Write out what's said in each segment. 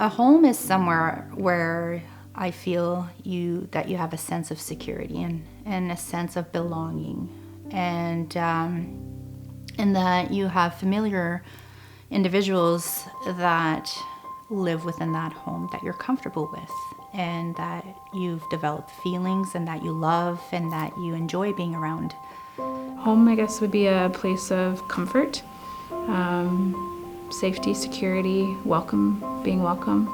A home is somewhere where I feel that you have a sense of security and a sense of belonging, and that you have familiar individuals that live within that home that you're comfortable with, and that you've developed feelings and that you love and that you enjoy being around. Home, I guess, would be a place of comfort, safety, security, being welcome.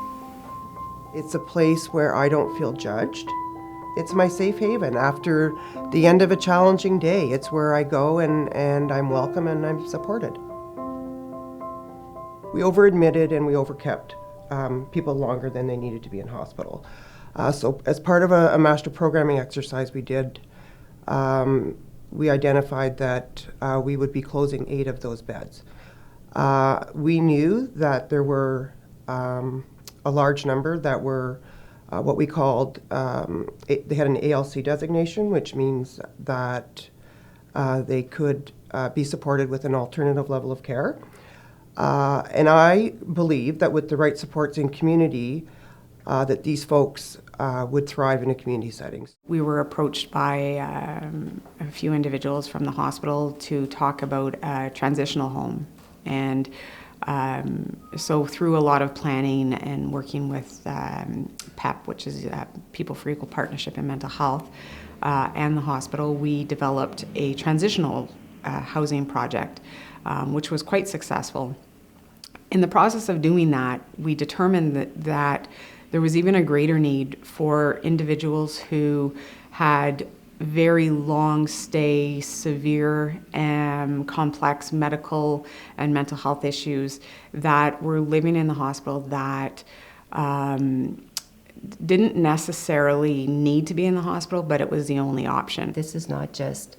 It's a place where I don't feel judged. It's my safe haven. After the end of a challenging day, it's where I go and I'm welcome and I'm supported. We over-admitted and we over-kept people longer than they needed to be in hospital. So as part of a master programming exercise we did, we identified that we would be closing 8 of those beds. We knew that there were a large number that were what we called, they had an ALC designation, which means that they could be supported with an alternative level of care. And I believe that with the right supports in community, that these folks would thrive in a community setting. We were approached by a few individuals from the hospital to talk about a transitional home. And so through a lot of planning and working with PEP, which is People for Equal Partnership in Mental Health, and the hospital, we developed a transitional housing project, which was quite successful. In the process of doing that, we determined that there was even a greater need for individuals who had very long stay, severe and complex medical and mental health issues that were living in the hospital that didn't necessarily need to be in the hospital, but it was the only option. This is not just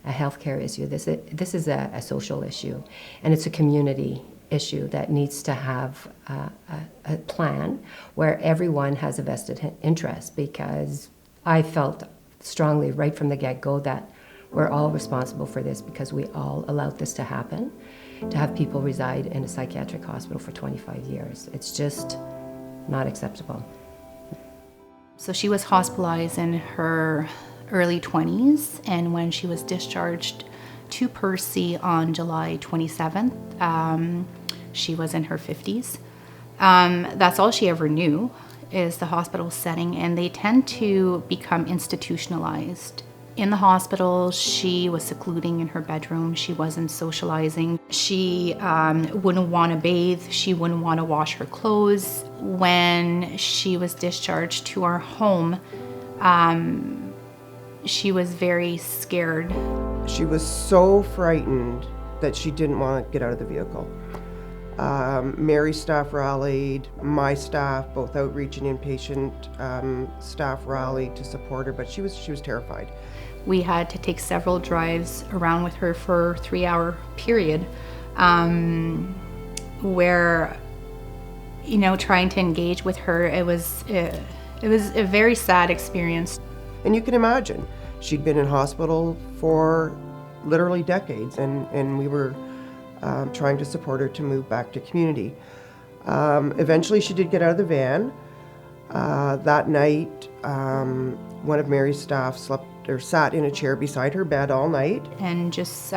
a healthcare issue. This is a social issue, and it's a community issue that needs to have a plan where everyone has a vested interest, because I felt strongly right from the get-go that we're all responsible for this because we all allowed this to happen, to have people reside in a psychiatric hospital for 25 years. It's just not acceptable. So she was hospitalized in her early 20s, and when she was discharged to Percy on July 27th, she was in her 50s. That's all she ever knew, is the hospital setting, and they tend to become institutionalized. In the hospital, she was secluding in her bedroom. She wasn't socializing. She wouldn't want to bathe. She wouldn't want to wash her clothes. When she was discharged to our home, she was very scared. She was so frightened that she didn't want to get out of the vehicle. Mary's staff rallied, my staff, both outreach and inpatient staff rallied to support her, but she was terrified. We had to take several drives around with her for a 3-hour period, where, trying to engage with her, it was a very sad experience. And you can imagine, she'd been in hospital for literally decades, and we were trying to support her to move back to community. Eventually she did get out of the van. That night, one of Mary's staff sat in a chair beside her bed all night. And just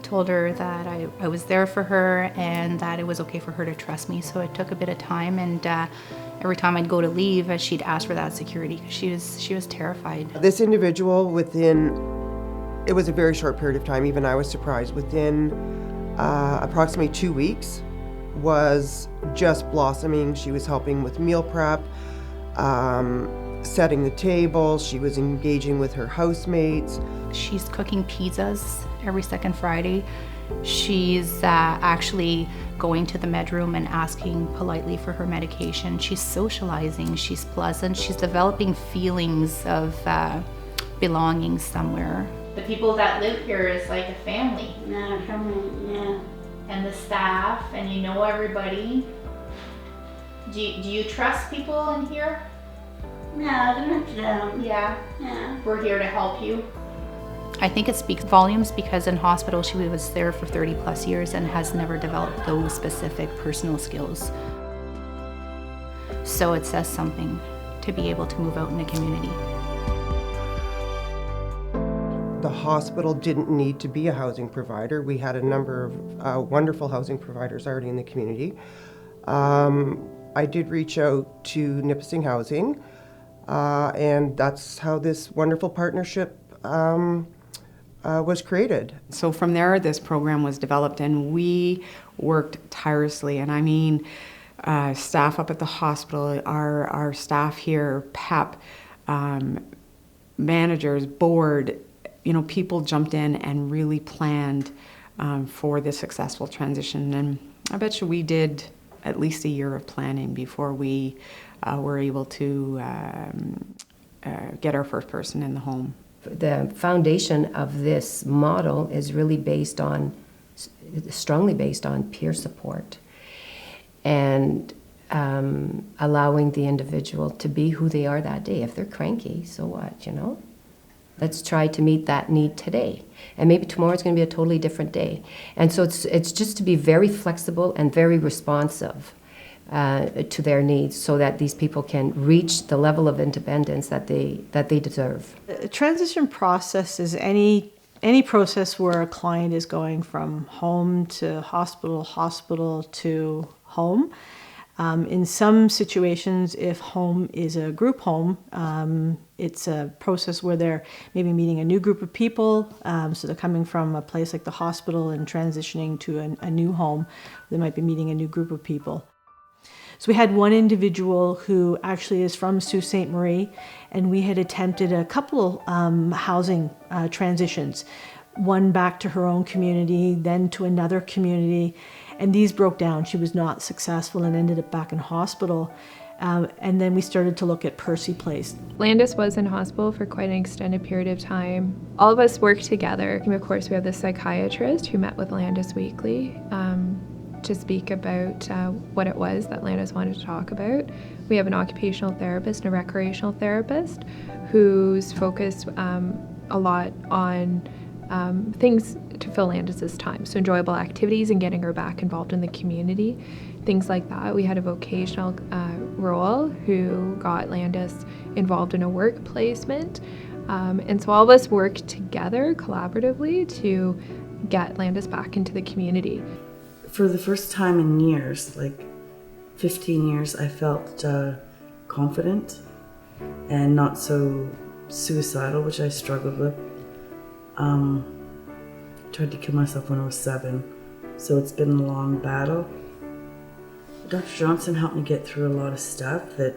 told her that I was there for her and that it was okay for her to trust me. So it took a bit of time, and every time I'd go to leave, she'd ask for that security. She was terrified. This individual, it was a very short period of time, even I was surprised, within approximately 2 weeks, was just blossoming. She was helping with meal prep, setting the table. She was engaging with her housemates. She's cooking pizzas every second Friday. She's actually going to the medroom and asking politely for her medication. She's socializing, she's pleasant, she's developing feelings of belonging somewhere. The people that live here is like a family. Yeah. And the staff, and you know everybody. Do you trust people in here? No, I don't know. Yeah. Yeah. We're here to help you. I think it speaks volumes because in hospital she was there for 30 plus years and has never developed those specific personal skills. So it says something to be able to move out in the community. The hospital didn't need to be a housing provider. We had a number of wonderful housing providers already in the community. I did reach out to Nipissing Housing, and that's how this wonderful partnership was created. So from there, this program was developed, and we worked tirelessly. And I mean, staff up at the hospital, our staff here, PEP, managers, board, people jumped in and really planned for the successful transition. And I bet you we did at least a year of planning before we were able to get our first person in the home. The foundation of this model is really strongly based on peer support and allowing the individual to be who they are that day. If they're cranky, so what, Let's try to meet that need today. And maybe tomorrow's going to be a totally different day. And so it's just to be very flexible and very responsive to their needs so that these people can reach the level of independence that they deserve. A transition process is any process where a client is going from home to hospital to home. In some situations, if home is a group home, it's a process where they're maybe meeting a new group of people. So they're coming from a place like the hospital and transitioning to a new home. They might be meeting a new group of people. So we had one individual who actually is from Sault Ste. Marie, and we had attempted a couple housing transitions, one back to her own community, then to another community. And these broke down. She was not successful and ended up back in hospital. And then we started to look at Percy Place. Landis was in hospital for quite an extended period of time. All of us worked together. Of course, we have the psychiatrist who met with Landis weekly to speak about what it was that Landis wanted to talk about. We have an occupational therapist and a recreational therapist who's focused a lot on things to fill Landis's time. So enjoyable activities and getting her back involved in the community, things like that. We had a vocational role who got Landis involved in a work placement. And so all of us worked together collaboratively to get Landis back into the community. For the first time in years, like 15 years, I felt confident and not so suicidal, which I struggled with. Tried to kill myself when I was 7, so it's been a long battle. Dr. Johnson helped me get through a lot of stuff, that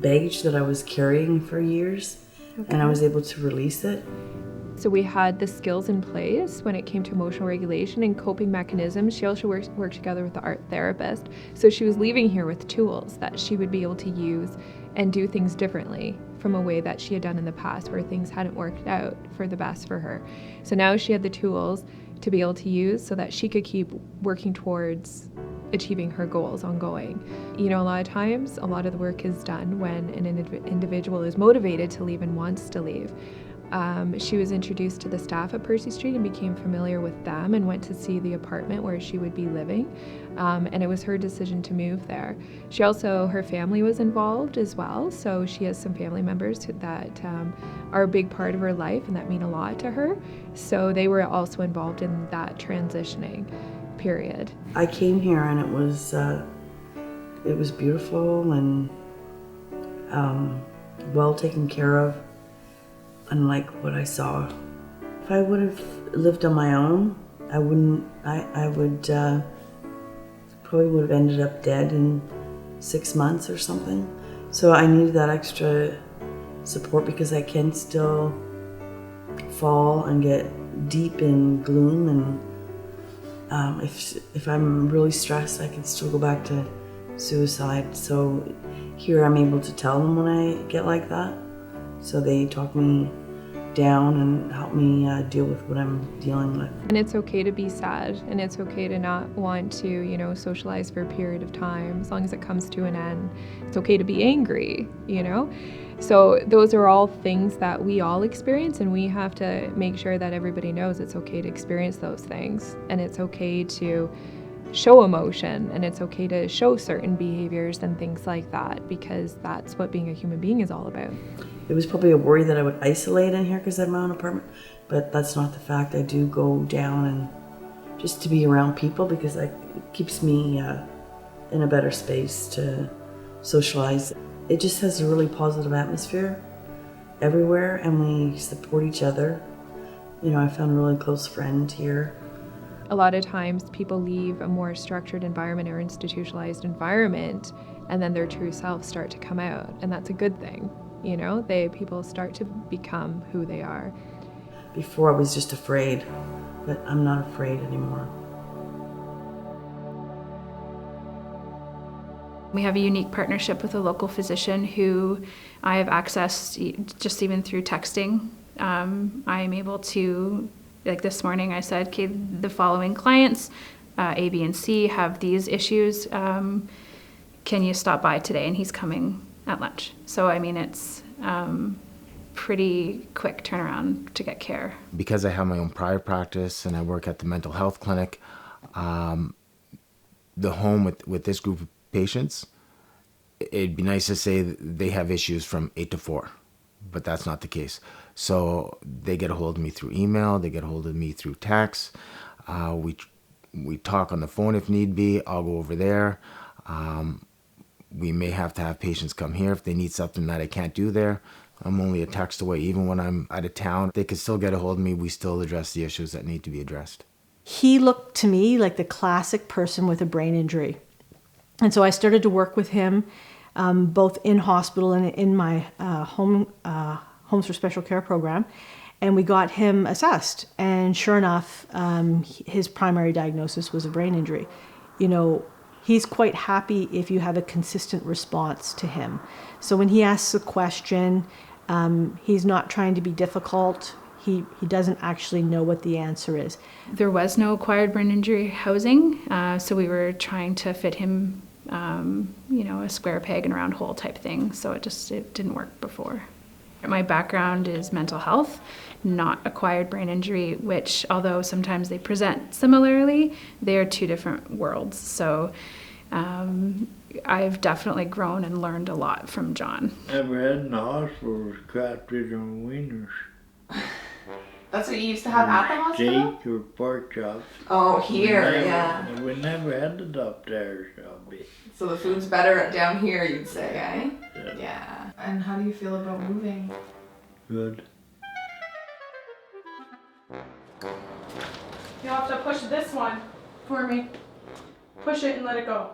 baggage that I was carrying for years, and I was able to release it. So we had the skills in place when it came to emotional regulation and coping mechanisms. She also worked together with the art therapist. So she was leaving here with tools that she would be able to use and do things differently from a way that she had done in the past where things hadn't worked out for the best for her. So now she had the tools to be able to use so that she could keep working towards achieving her goals ongoing. A lot of times, a lot of the work is done when an individual is motivated to leave and wants to leave. She was introduced to the staff at Percy Street and became familiar with them and went to see the apartment where she would be living. And it was her decision to move there. Her family was involved as well, so she has some family members that are a big part of her life and that mean a lot to her. So they were also involved in that transitioning period. I came here and it was beautiful and well taken care of, unlike what I saw. If I would have lived on my own, I would probably would have ended up dead in 6 months or something. So I needed that extra support because I can still fall and get deep in gloom, and if I'm really stressed, I can still go back to suicide. So here I'm able to tell them when I get like that. So they talk me down and help me deal with what I'm dealing with. And it's okay to be sad, and it's okay to not want to, socialize for a period of time, as long as it comes to an end. It's okay to be angry, So those are all things that we all experience, and we have to make sure that everybody knows it's okay to experience those things, and it's okay to show emotion, and it's okay to show certain behaviors and things like that, because that's what being a human being is all about. It was probably a worry that I would isolate in here because I have my own apartment, but that's not the fact. I do go down and just to be around people because it keeps me in a better space to socialize. It just has a really positive atmosphere everywhere, and we support each other. You know, I found a really close friend here. A lot of times people leave a more structured environment or institutionalized environment, and then their true selves start to come out, and that's a good thing. You know, people start to become who they are. Before I was just afraid, but I'm not afraid anymore. We have a unique partnership with a local physician who I have access just even through texting. I'm able to, like this morning I said, okay, the following clients, A, B, and C have these issues. Can you stop by today? And he's coming at lunch. So, I mean, it's pretty quick turnaround to get care. Because I have my own private practice and I work at the mental health clinic, the home with this group of patients, it'd be nice to say that they have issues from 8 to 4, but that's not the case. So they get a hold of me through email, they get a hold of me through text. We talk on the phone if need be. I'll go over there. We may have to have patients come here if they need something that I can't do there. I'm only a text away. Even when I'm out of town, they can still get a hold of me. We still address the issues that need to be addressed. He looked to me like the classic person with a brain injury. And so I started to work with him both in hospital and in my Homes for Special Care program. And we got him assessed. And sure enough, his primary diagnosis was a brain injury. You know, he's quite happy if you have a consistent response to him. So when he asks a question, he's not trying to be difficult. He doesn't actually know what the answer is. There was no acquired brain injury housing, so we were trying to fit him, a square peg in a round hole type thing. So it didn't work before. My background is mental health, not acquired brain injury, which although sometimes they present similarly, they are two different worlds. So I've definitely grown and learned a lot from John. Never had in the hospital was catfish and wieners. That's what you used to have at the hospital? Steak or pork chops. Oh, here, We never had it up there, Shelby. So the food's better down here, you'd say, eh? Yeah. And how do you feel about moving? Good. You'll have to push this one for me. Push it and let it go.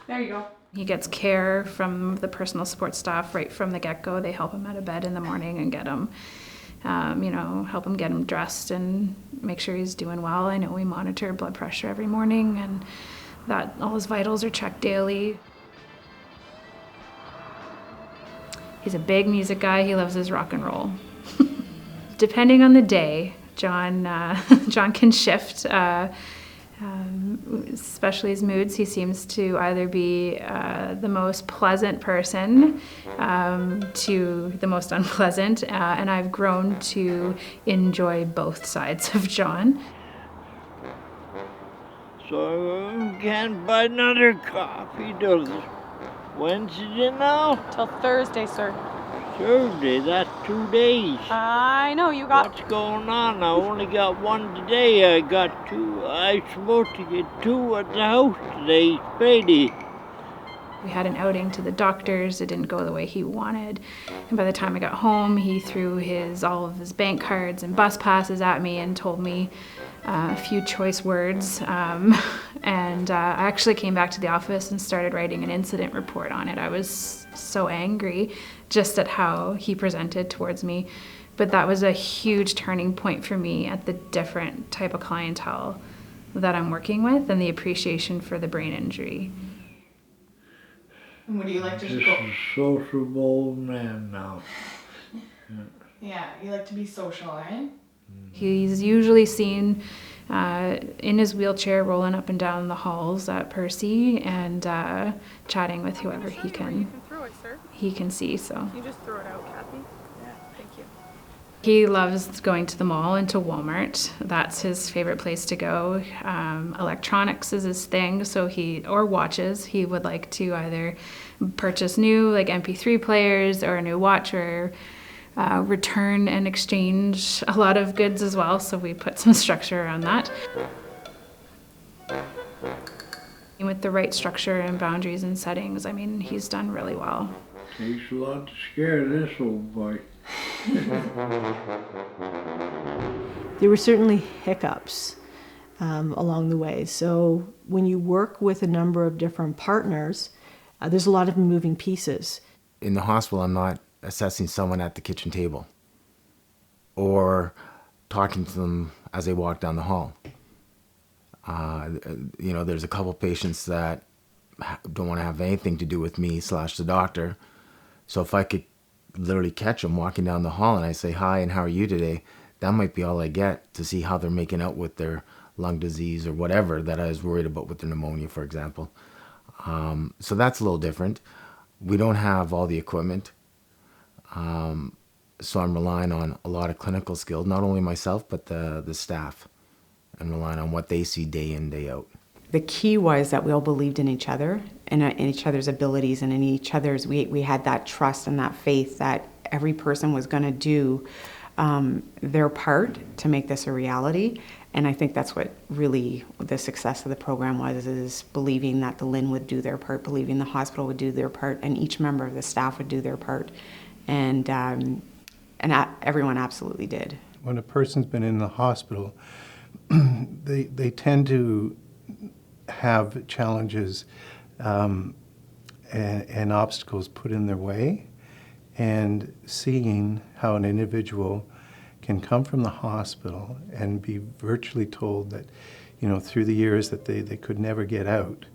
There you go. He gets care from the personal support staff right from the get-go. They help him out of bed in the morning and get him, help him get him dressed and make sure he's doing well. I know we monitor blood pressure every morning and that all his vitals are checked daily. He's a big music guy. He loves his rock and roll. Depending on the day, John can shift, especially his moods. He seems to either be the most pleasant person to the most unpleasant, and I've grown to enjoy both sides of John. So I can't buy another coffee till Wednesday now? Till Thursday, sir. Thursday, that's 2 days. I know, you got... What's going on? I only got one today. I got two. I'm supposed to get two at the house today. It's payday. We had an outing to the doctors. It didn't go the way he wanted. And by the time I got home, he threw all of his bank cards and bus passes at me and told me a few choice words. And I actually came back to the office and started writing an incident report on it. I was so angry just at how he presented towards me. But that was a huge turning point for me at the different type of clientele that I'm working with and the appreciation for the brain injury. Would you like to Just go? a sociable man now. Yeah, you like to be social, eh? He's usually seen in his wheelchair rolling up and down the halls at Percy and chatting with whoever he can throw it, sir. see. So You just throw it out, Kathy. Yeah, thank you. He loves going to the mall and to Walmart. That's his favorite place to go. Electronics is his thing, or watches. He would like to either purchase new like MP3 players or a new watch, or return and exchange a lot of goods as well. So we put some structure around that. With the right structure and boundaries and settings, I mean, he's done really well. Takes a lot to scare this old boy. There were certainly hiccups along the way. So when you work with a number of different partners, there's a lot of moving pieces. In the hospital, I'm not assessing someone at the kitchen table or talking to them as they walk down the hall. There's a couple patients that don't want to have anything to do with me / the doctor. So if I could literally catch them walking down the hall and I say, hi, and how are you today? That might be all I get to see how they're making out with their lung disease or whatever that I was worried about with their pneumonia, for example. So that's a little different. We don't have all the equipment. So I'm relying on a lot of clinical skills, not only myself, but the staff, and relying on what they see day in, day out. The key was that we all believed in each other and in each other's abilities and in each other's, we had that trust and that faith that every person was going to do their part to make this a reality. And I think that's what really the success of the program was, is believing that the LHIN would do their part, believing the hospital would do their part, and each member of the staff would do their part. And everyone absolutely did. When a person's been in the hospital, they tend to have challenges and obstacles put in their way, and seeing how an individual can come from the hospital and be virtually told that, through the years that they could never get out,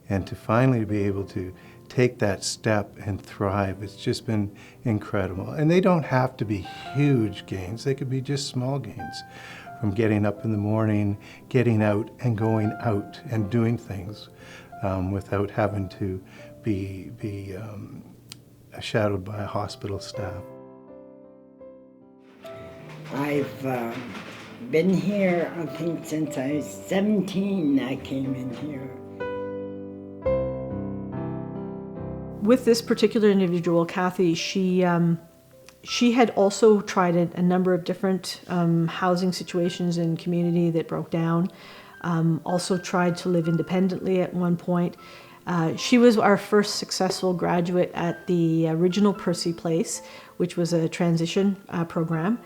and to finally be able to take that step and thrive, it's just been incredible. And they don't have to be huge gains, they could be just small gains. From getting up in the morning, getting out and going out and doing things without having to be shadowed by a hospital staff. I've been here, I think, since I was 17. I came in here. With this particular individual, Kathy, she had also tried a number of different housing situations in community that broke down. Also tried to live independently at one point. She was our first successful graduate at the original Percy Place, which was a transition program.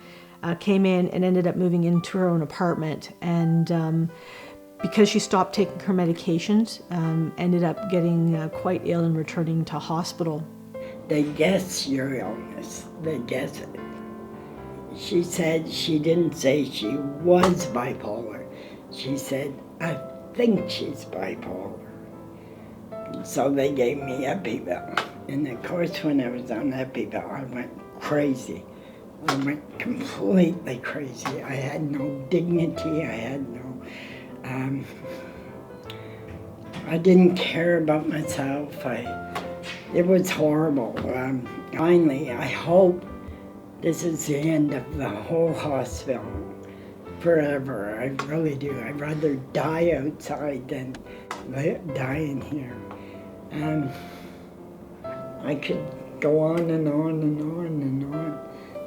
Came in and ended up moving into her own apartment. And because she stopped taking her medications, ended up getting quite ill and returning to hospital. They guess your illness. They guess it. She said she didn't say she was bipolar. She said, I think she's bipolar. So they gave me Epival. And of course, when I was on Epival, I went crazy. I went completely crazy. I had no dignity. I had no... I didn't care about myself. It was horrible. Finally, I hope this is the end of the whole hospital forever. I really do. I'd rather die outside than die in here. I could go on and on and on and on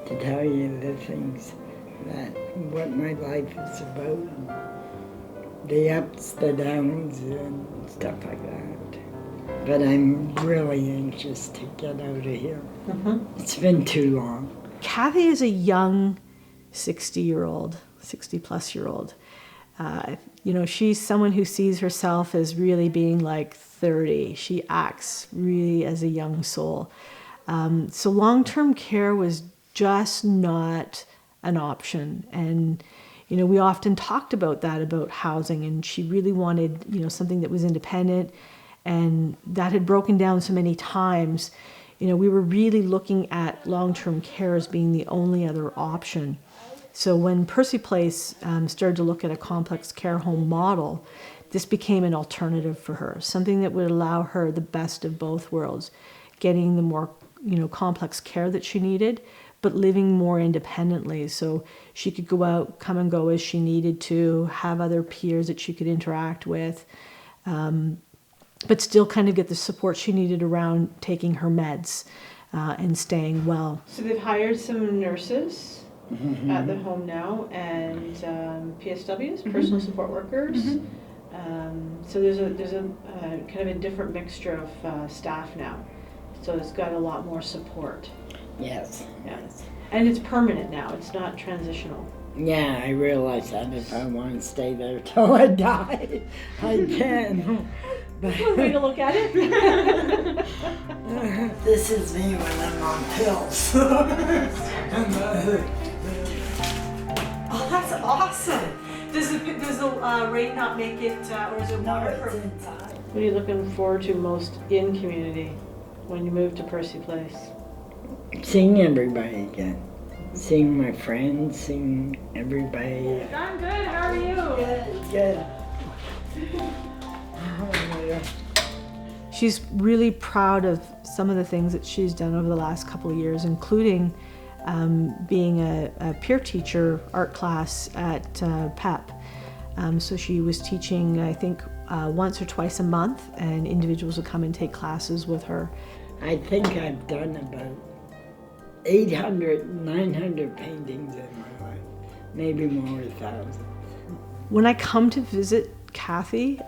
to tell you the things what my life is about. The ups, the downs, and stuff like that. But I'm really anxious to get out of here. It's been too long. Kathy is a young 60-year-old, 60-plus-year-old. She's someone who sees herself as really being like 30. She acts really as a young soul. So long-term care was just not an option. And we often talked about that, about housing, and she really wanted, something that was independent, and that had broken down so many times. We were really looking at long-term care as being the only other option. So when Percy Place started to look at a complex care home model, this became an alternative for her, something that would allow her the best of both worlds, getting the more, complex care that she needed, but living more independently. So she could go out, come and go as she needed to, have other peers that she could interact with, but still kind of get the support she needed around taking her meds and staying well. So they've hired some nurses at the home now, and PSWs, personal support workers. So there's a kind of a different mixture of staff now. So it's got a lot more support. Yes. Yeah. And it's permanent now. It's not transitional. Yeah, I realize that if I want to stay there till I die, I can. One way to look at it. This is me when I'm on pills. Oh, that's awesome. Does the rain not make it, or is it waterproof? Inside. What are you looking forward to most in community when you move to Percy Place? Seeing everybody again. Seeing my friends, seeing everybody. I'm good. How are you? Good. She's really proud of some of the things that she's done over the last couple of years, including being a peer teacher art class at PEP. So she was teaching, I think, once or twice a month, and individuals would come and take classes with her. I think I've done about 800, 900 paintings in my life. Maybe more, 1,000. When I come to visit Kathy,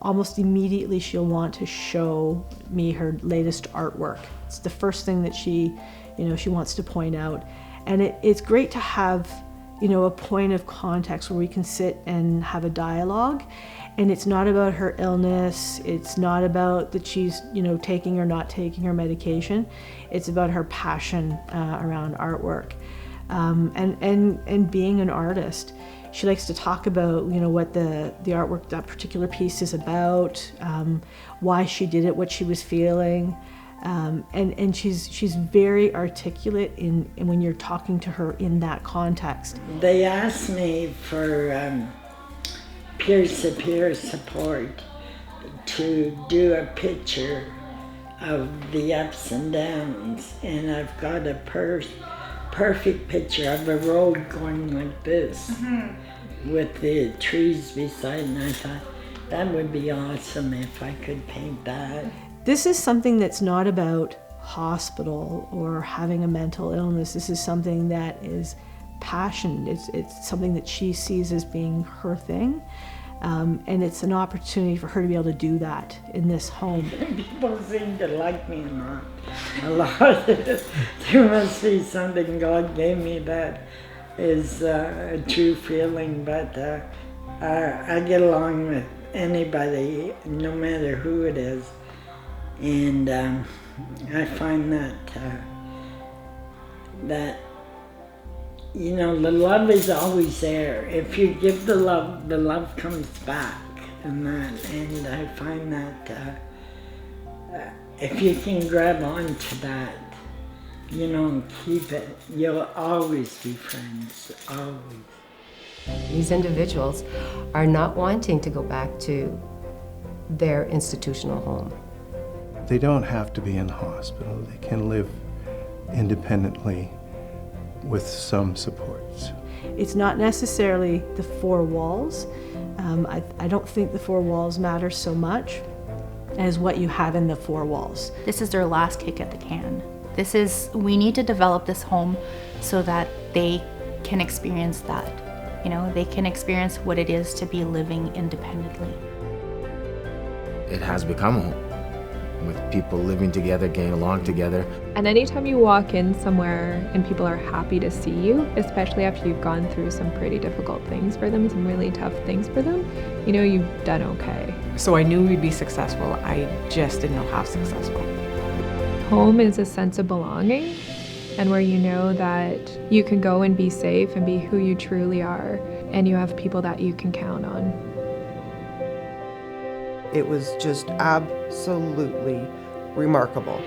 almost immediately she'll want to show me her latest artwork. It's the first thing that she wants to point out. And it's great to have, a point of context where we can sit and have a dialogue. And it's not about her illness. It's not about that she's, taking or not taking her medication. It's about her passion around artwork and being an artist. She likes to talk about, what the artwork, that particular piece is about, why she did it, what she was feeling. And she's very articulate in when you're talking to her in that context. They asked me for peer-to-peer support to do a picture of the ups and downs, and I've got a perfect picture of a road going like this with the trees beside, and I thought that would be awesome if I could paint that. This is something that's not about hospital or having a mental illness. This is something that is passion. It's something that she sees as being her thing. And it's an opportunity for her to be able to do that in this home. People seem to like me a lot. There must be something God gave me that is a true feeling, but I get along with anybody, no matter who it is. And I find that the love is always there. If you give the love comes back, and I find that if you can grab on to that, and keep it, you'll always be friends, always. These individuals are not wanting to go back to their institutional home. They don't have to be in hospital. They can live independently with some supports. It's not necessarily the four walls. I don't think the four walls matter so much as what you have in the four walls. This is their last kick at the can. We need to develop this home so that they can experience that. They can experience what it is to be living independently. It has become a home, with people living together, getting along together. And anytime you walk in somewhere and people are happy to see you, especially after you've gone through some pretty difficult things for them, some really tough things for them, you've done okay. So I knew we'd be successful. I just didn't know how successful. Home is a sense of belonging, and where you know that you can go and be safe and be who you truly are, and you have people that you can count on. It was just absolutely remarkable.